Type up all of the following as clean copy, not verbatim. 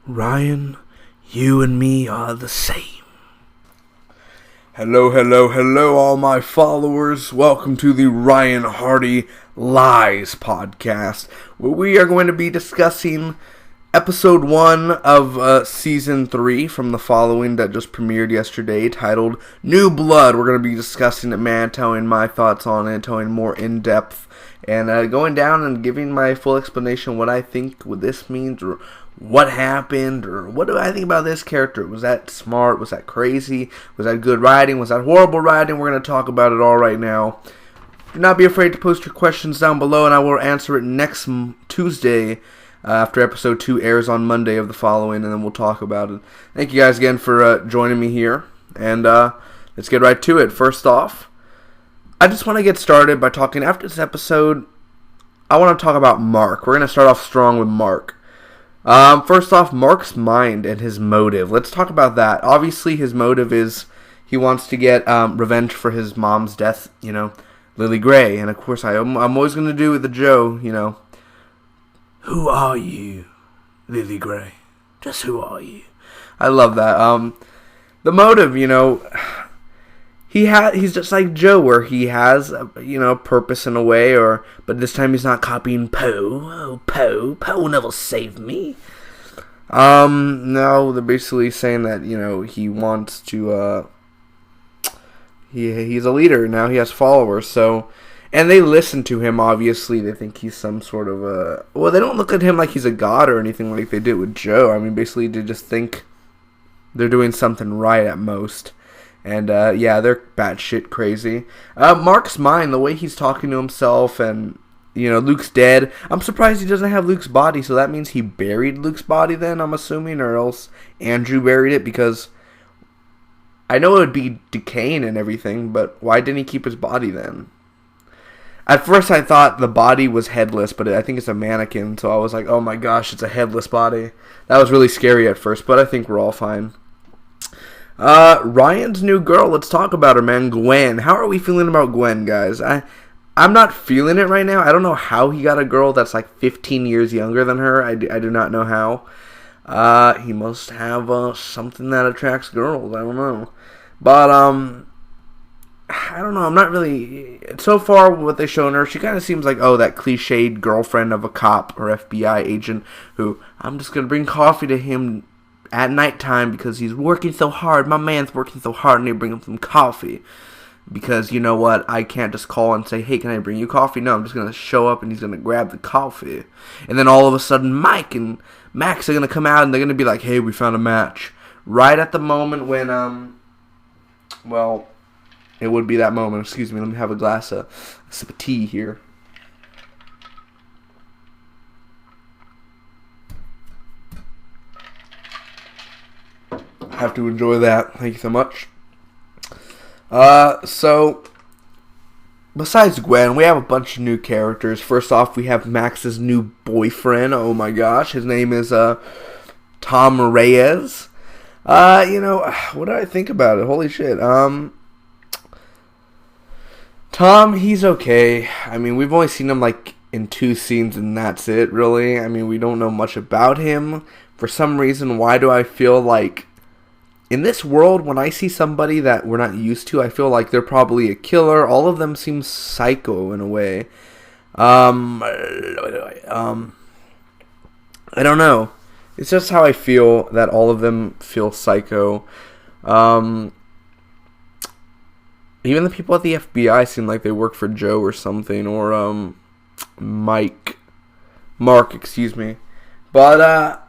Ryan, you and me are the same. Hello, all my followers. Welcome to the Ryan Hardy Lies podcast, where we are going to be discussing episode 1 of season 3 from the following that just premiered yesterday, titled New Blood. We're going to be discussing it, man, telling my thoughts on it, telling more in depth, and going down and giving my full explanation what I think what this means, or what happened, or what do I think about this character. Was that smart? Was that crazy? Was that good writing? Was that horrible writing? We're going to talk about it all right now. Do not be afraid to post your questions down below, and I will answer it next Tuesday after episode 2 airs on Monday of the following, and then we'll talk about it. Thank you guys again for joining me here, and let's get right to it. First off, I just want to get started by talking, after this episode, I want to talk about Mark. We're going to start off strong with Mark. First off, Mark's mind and his motive. Let's talk about that. Obviously, his motive is he wants to get revenge for his mom's death, Lily Gray. And of course, I'm always going to do with the Joe, who are you, Lily Gray? Just who are you? I love that. The motive, he's just like Joe, where he has, purpose in a way, but this time he's not copying Poe. Oh, Poe will never save me. No, they're basically saying that, he wants to, he's a leader, now he has followers, and they listen to him, obviously. They think he's some sort of they don't look at him like he's a god or anything like they did with Joe. I mean, basically, they just think they're doing something right at most. And, they're batshit crazy. Mark's mind, the way he's talking to himself, and, Luke's dead. I'm surprised he doesn't have Luke's body, so that means he buried Luke's body then, I'm assuming, or else Andrew buried it, because I know it would be decaying and everything, but why didn't he keep his body then? At first I thought the body was headless, but I think it's a mannequin, so I was like, oh my gosh, it's a headless body. That was really scary at first, but I think we're all fine. Ryan's new girl, let's talk about her, man. Gwen. How are we feeling about Gwen, guys? I'm not feeling it right now. I don't know how he got a girl that's like 15 years younger than her. I do not know how. He must have something that attracts girls. I don't know. But, I don't know. I'm not really... So far, what they've shown her, she kind of seems like, that cliched girlfriend of a cop or FBI agent who, I'm just going to bring coffee to him at nighttime because he's working so hard. My man's working so hard, and they bring him some coffee. Because, you know what, I can't just call and say, hey, can I bring you coffee? No, I'm just going to show up, and he's going to grab the coffee. And then all of a sudden, Mike and Max are going to come out, and they're going to be like, hey, we found a match. Right at the moment when, it would be that moment. Excuse me, let me have a sip of tea here. Have to enjoy that. Thank you so much. So, besides Gwen, we have a bunch of new characters. First off, we have Max's new boyfriend. Oh my gosh, his name is Tom Reyes. What do I think about it? Holy shit. Tom, he's okay. I mean, we've only seen him like in 2 scenes, and that's it, really. I mean, we don't know much about him. For some reason, why do I feel like in this world, when I see somebody that we're not used to, I feel like they're probably a killer. All of them seem psycho in a way. I don't know. It's just how I feel that all of them feel psycho. Even the people at the FBI seem like they work for Joe or something, or Mark, excuse me. But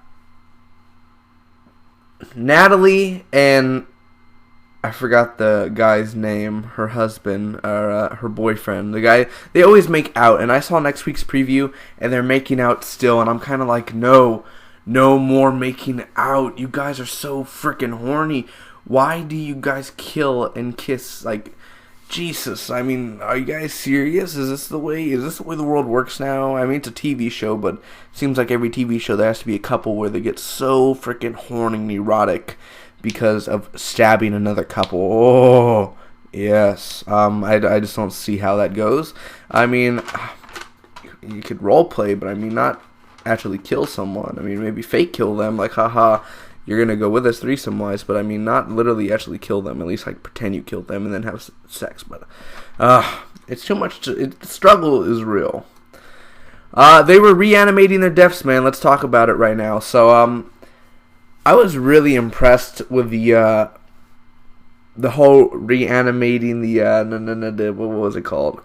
Natalie and I forgot the guy's name, her husband, or her boyfriend, the guy, they always make out, and I saw next week's preview, and they're making out still, and I'm kind of like, no more making out. You guys are so freaking horny. Why do you guys kill and kiss? Like, Jesus, I mean, are you guys serious? Is this the way the world works now? I mean, it's a TV show, but it seems like every TV show there has to be a couple where they get so freaking horny and erotic because of stabbing another couple. Oh, yes. I just don't see how that goes. I mean, you could role play, but I mean, not actually kill someone. I mean, maybe fake kill them, like, haha, you're gonna go with us threesome-wise, but I mean, not literally actually kill them, at least, like, pretend you killed them and then have sex, but, it's too much the struggle is real. They were reanimating their deaths, man. Let's talk about it right now. So, I was really impressed with the whole reanimating what was it called?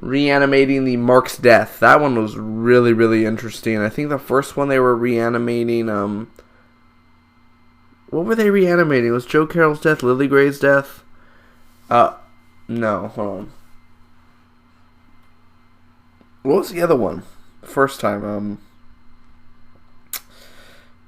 Reanimating the Mark's death. That one was really, really interesting. I think the first one they were reanimating, what were they reanimating? Was Joe Carroll's death Lily Gray's death? No, hold on. What was the other one? The first time,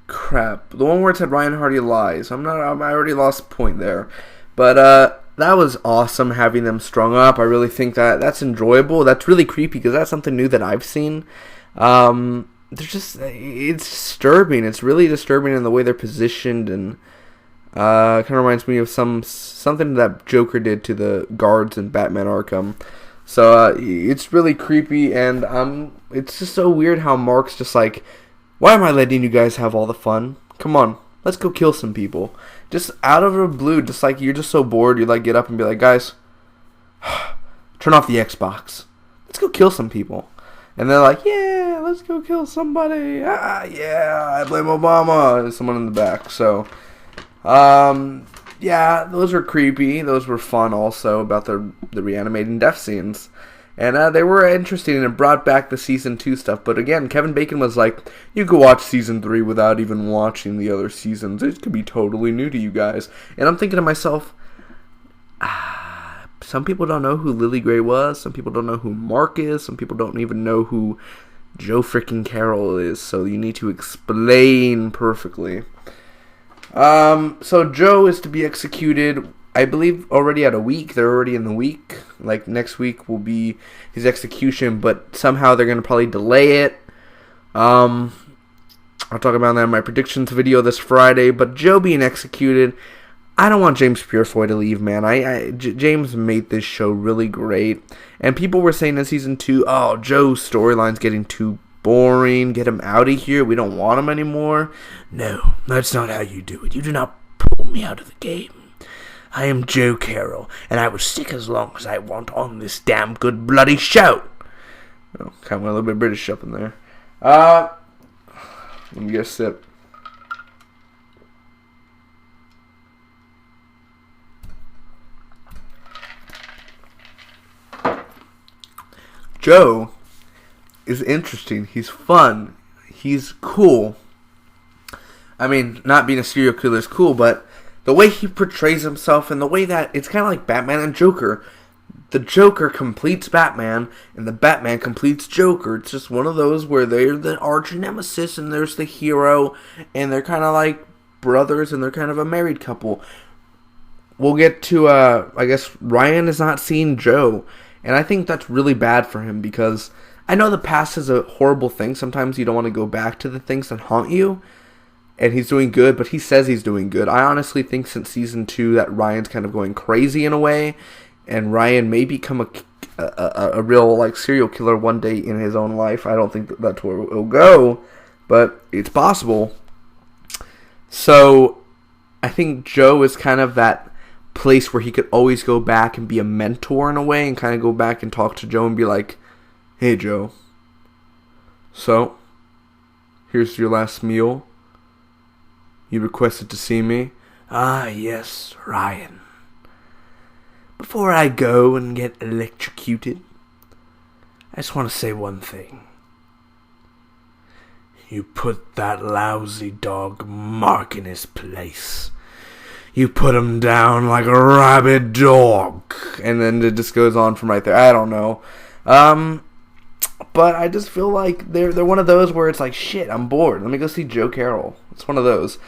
crap. The one where it said Ryan Hardy lies. I already lost the point there. But, that was awesome having them strung up. I really think that's enjoyable. That's really creepy because that's something new that I've seen. It's disturbing. It's really disturbing in the way they're positioned, and kind of reminds me of something that Joker did to the guards in Batman Arkham. So it's really creepy, and it's just so weird how Mark's just like, why am I letting you guys have all the fun? Come on, let's go kill some people. Just out of the blue, just like you're just so bored, you like get up and be like, guys, turn off the Xbox. Let's go kill some people. And they're like, yeah, let's go kill somebody. Yeah, I blame Obama. There's someone in the back. So, yeah, those were creepy. Those were fun also about the reanimating death scenes. And they were interesting, and it brought back the Season 2 stuff. But again, Kevin Bacon was like, you could watch Season 3 without even watching the other seasons. It could be totally new to you guys. And I'm thinking to myself, some people don't know who Lily Gray was. Some people don't know who Mark is. Some people don't even know who Joe freaking Carroll is. So you need to explain perfectly. So Joe is to be executed, I believe, already at a week. They're already in the week. Like, next week will be his execution, but somehow they're going to probably delay it. I'll talk about that in my predictions video this Friday. But Joe being executed, I don't want James Purefoy to leave, man. James made this show really great. And people were saying in Season 2, oh, Joe's storyline's getting too boring. Get him out of here. We don't want him anymore. No, that's not how you do it. You do not pull me out of the game. I am Joe Carroll, and I will stick as long as I want on this damn good bloody show. Oh, kind of went a little bit British up in there. Let me get a sip. Joe is interesting. He's fun. He's cool. I mean, not being a serial killer is cool, but the way he portrays himself and the way that it's kind of like Batman and Joker. The Joker completes Batman and the Batman completes Joker. It's just one of those where they're the arch nemesis and there's the hero, and they're kind of like brothers and they're kind of a married couple. We'll get to, I guess Ryan is not seeing Joe, and I think that's really bad for him because I know the past is a horrible thing. Sometimes you don't want to go back to the things that haunt you. And he's doing good, but he says he's doing good. I honestly think since Season 2 that Ryan's kind of going crazy in a way. And Ryan may become a real like serial killer one day in his own life. I don't think that's where it'll go, but it's possible. So I think Joe is kind of that place where he could always go back and be a mentor in a way. And kind of go back and talk to Joe and be like, hey Joe, so here's your last meal. You requested to see me? Ah, yes, Ryan. Before I go and get electrocuted, I just want to say one thing. You put that lousy dog Mark in his place. You put him down like a rabid dog. And then it just goes on from right there. I don't know. But I just feel like they're one of those where it's like, shit, I'm bored. Let me go see Joe Carroll. It's one of those.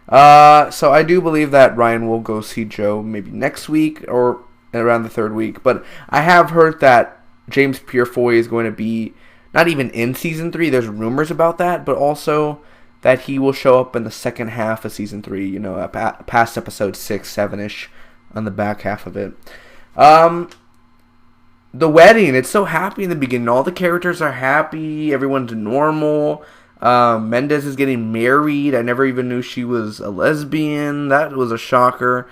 So I do believe that Ryan will go see Joe maybe next week or around the third week. But I have heard that James Purefoy is going to be not even in Season 3. There's rumors about that. But also that he will show up in the second half of Season 3. You know, past episode 6, 7-ish on the back half of it. the wedding, it's so happy in the beginning. All the characters are happy. Everyone's normal. Mendez is getting married. I never even knew she was a lesbian. That was a shocker.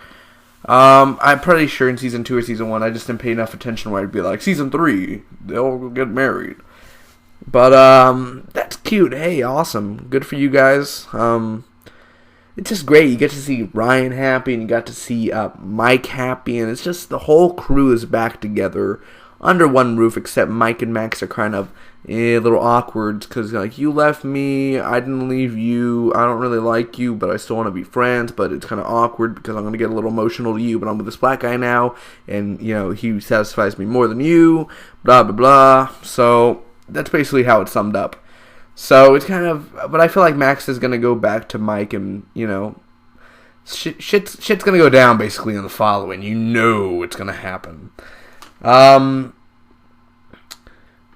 I'm pretty sure in season 2 or season 1, I just didn't pay enough attention where I'd be like, season 3, they'll get married. But, that's cute. Hey, awesome. Good for you guys. It's just great. You get to see Ryan happy, and you got to see Mike happy, and it's just the whole crew is back together under one roof, except Mike and Max are kind of a little awkward because, like, you left me, I didn't leave you, I don't really like you, but I still want to be friends, but it's kind of awkward because I'm going to get a little emotional to you, but I'm with this black guy now, and, you know, he satisfies me more than you, blah, blah, blah. So that's basically how it's summed up. So it's kind of, but I feel like Max is going to go back to Mike and, you know, shit's going to go down basically in the following. You know it's going to happen.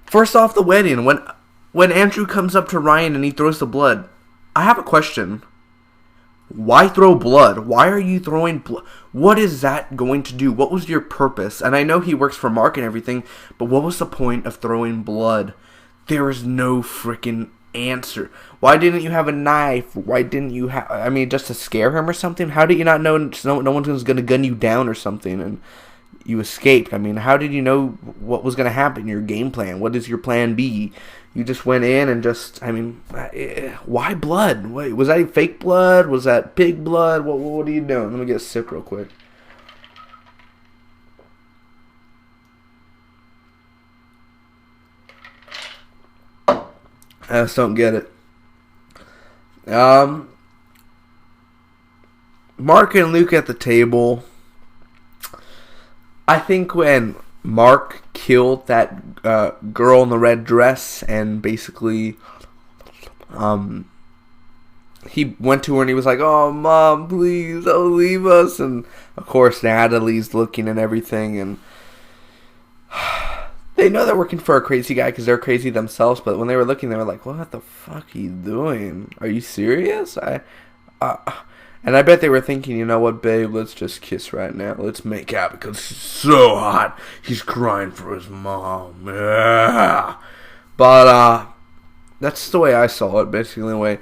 First off, the wedding, when Andrew comes up to Ryan and he throws the blood, I have a question. Why throw blood? Why are you throwing blood? What is that going to do? What was your purpose? And I know he works for Mark and everything, but what was the point of throwing blood? There is no freaking answer. Why didn't you have a knife? Why didn't you have... I mean, just to scare him or something? How did you not know no one's going to gun you down or something and you escaped? I mean, how did you know what was going to happen? Your game plan? What is your plan B? You just went in and just... I mean, why blood? Wait, was that fake blood? Was that pig blood? What are you doing? Let me get a sip real quick. I just don't get it. Mark and Luke at the table. I think when Mark killed that girl in the red dress and basically he went to her and he was like, "Oh, Mom, please don't leave us." And of course Natalie's looking and everything, and they know they're working for a crazy guy because they're crazy themselves, but when they were looking, they were like, "What the fuck are you doing? Are you serious?" And I bet they were thinking, you know what, babe, let's just kiss right now. Let's make out because it's so hot. He's crying for his mom. Yeah. But that's the way I saw it, basically.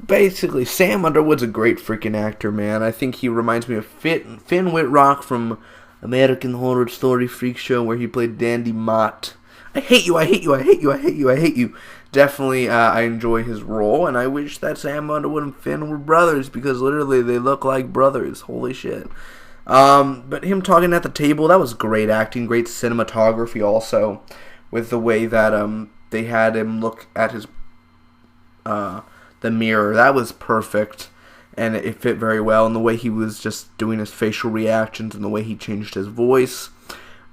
Basically, Sam Underwood's a great freaking actor, man. I think he reminds me of Finn Wittrock from American Horror Story Freak Show, where he played Dandy Mott. I hate you, I hate you, I hate you, I hate you, I hate you. Definitely, I enjoy his role, and I wish that Sam Underwood and Finn were brothers, because literally they look like brothers. Holy shit. But him talking at the table, that was great acting, great cinematography also, with the way that they had him look at his the mirror. That was perfect. And it fit very well, and the way he was just doing his facial reactions and the way he changed his voice.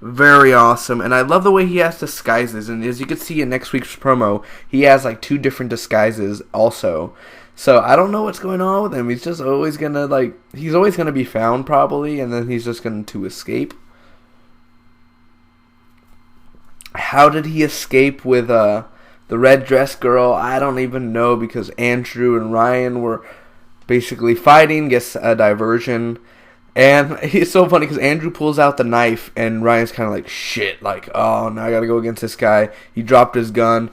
Very awesome. And I love the way he has disguises. And as you can see in next week's promo, he has like 2 different disguises also. So I don't know what's going on with him. He's just always going to he's always going to be found probably, and then he's just going to escape. How did he escape with the red dress girl? I don't even know, because Andrew and Ryan were basically fighting, gets a diversion, and it's so funny because Andrew pulls out the knife and Ryan's kind of like, shit, like, oh, now I gotta go against this guy. He dropped his gun.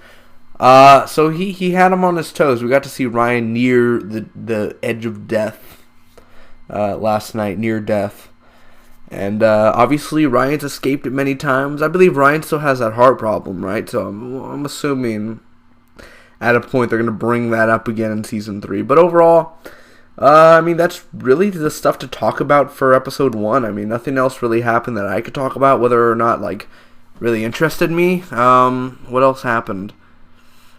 So he had him on his toes. We got to see Ryan near the edge of death last night, near death. And obviously Ryan's escaped it many times. I believe Ryan still has that heart problem, right? So I'm assuming at a point they're going to bring that up again in Season 3. But overall, I mean, that's really the stuff to talk about for Episode 1. I mean, nothing else really happened that I could talk about, whether or not, really interested me. What else happened?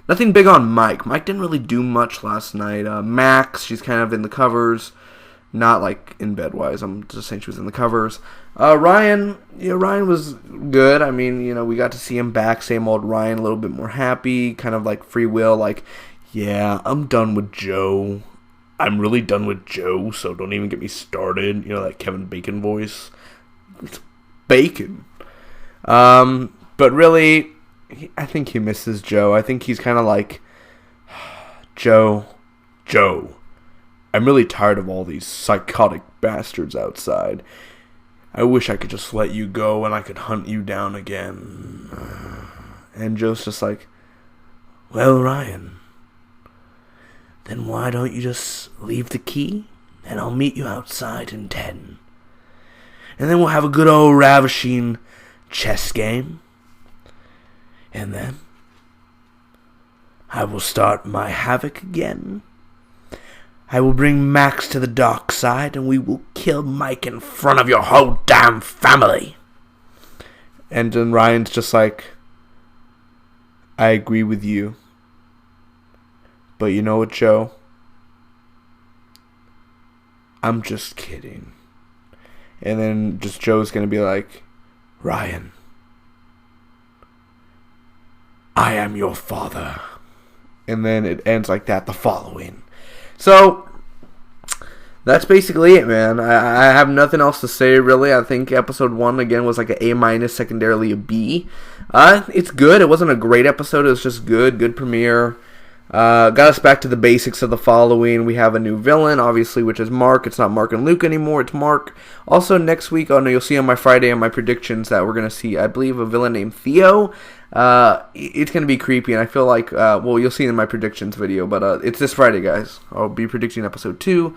Nothing big on Mike. Mike didn't really do much last night. Max, she's kind of in the covers. Not, in bed-wise. I'm just saying she was in the covers. Ryan was good. I mean, we got to see him back. Same old Ryan, a little bit more happy. Kind of free will. Yeah, I'm done with Joe. I'm really done with Joe, so don't even get me started. That Kevin Bacon voice. It's Bacon. But really, I think he misses Joe. I think he's kind of Joe, I'm really tired of all these psychotic bastards outside. I wish I could just let you go and I could hunt you down again. And Joe's just like, well, Ryan, then why don't you just leave the key and I'll meet you outside in 10. And then we'll have a good old ravishing chess game. And then I will start my havoc again. I will bring Max to the dark side and we will kill Mike in front of your whole damn family. And then Ryan's just like, I agree with you. But you know what, Joe? I'm just kidding. And then just Joe's going to be like, Ryan, I am your father. And then it ends like that the following. So, that's basically it, man. I have nothing else to say, really. I think episode 1, again, was like an A-, secondarily a B. It's good. It wasn't a great episode. It was just good. Good premiere. Got us back to the basics of the following. We have a new villain, obviously, which is Mark. It's not Mark and Luke anymore. It's Mark. Also, next week, you'll see on my Friday on my predictions that we're going to see, I believe, a villain named Theo. It's going to be creepy, and I feel like, you'll see it in my predictions video, but it's this Friday, guys. I'll be predicting episode 2,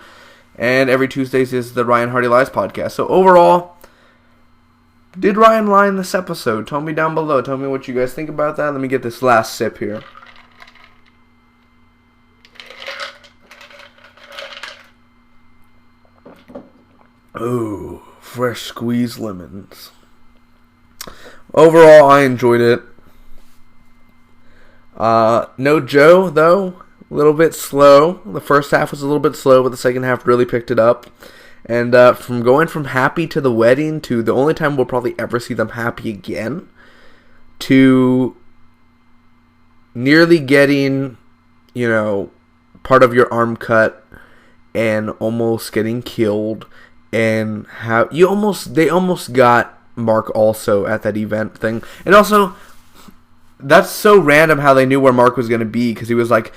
and every Tuesdays is the Ryan Hardy Lies podcast. So, overall, did Ryan lie in this episode? Tell me down below. Tell me what you guys think about that. Let me get this last sip here. Oh, fresh squeezed lemons. Overall, I enjoyed it. No Joe, though. A little bit slow. The first half was a little bit slow, but the second half really picked it up. And from going from happy to the wedding to the only time we'll probably ever see them happy again, to nearly getting, part of your arm cut and almost getting killed, and how they almost got Mark also at that event thing. And also, that's so random how they knew where Mark was going to be, because he was like,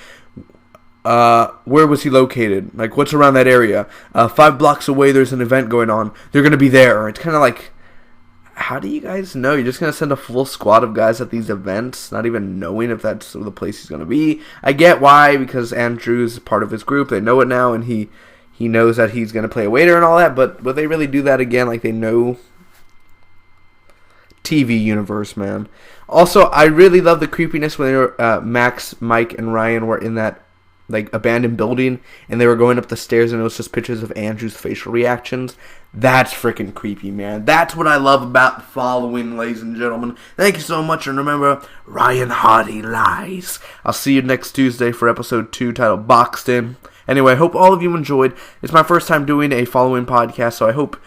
where was he located? Like, what's around that area? 5 blocks away, there's an event going on. They're going to be there. It's kind of like, how do you guys know? You're just going to send a full squad of guys at these events, not even knowing if that's the place he's going to be. I get why, because Andrew's part of his group. They know it now, and he knows that he's going to play a waiter and all that, but would they really do that again? Like, they know TV universe, man. Also, I really love the creepiness when they were, Max, Mike, and Ryan were in that abandoned building, and they were going up the stairs, and it was just pictures of Andrew's facial reactions. That's freaking creepy, man. That's what I love about the following, ladies and gentlemen. Thank you so much, and remember, Ryan Hardy Lies. I'll see you next Tuesday for episode 2, titled Boxed In. Anyway, I hope all of you enjoyed. It's my first time doing a following podcast, so I hope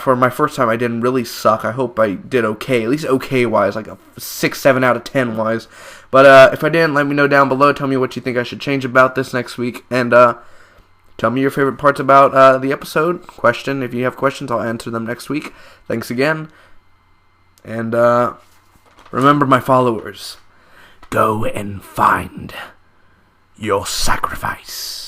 for my first time I didn't really suck. I hope I did okay, at least okay-wise, like a 6, 7 out of 10-wise. But if I didn't, let me know down below. Tell me what you think I should change about this next week. And tell me your favorite parts about the episode. If you have questions, I'll answer them next week. Thanks again. And remember, my followers, go and find your sacrifice.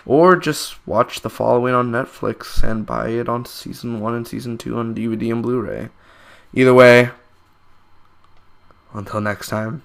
Or just watch the following on Netflix and buy it on Season 1 and Season 2 on DVD and Blu-ray. Either way, until next time.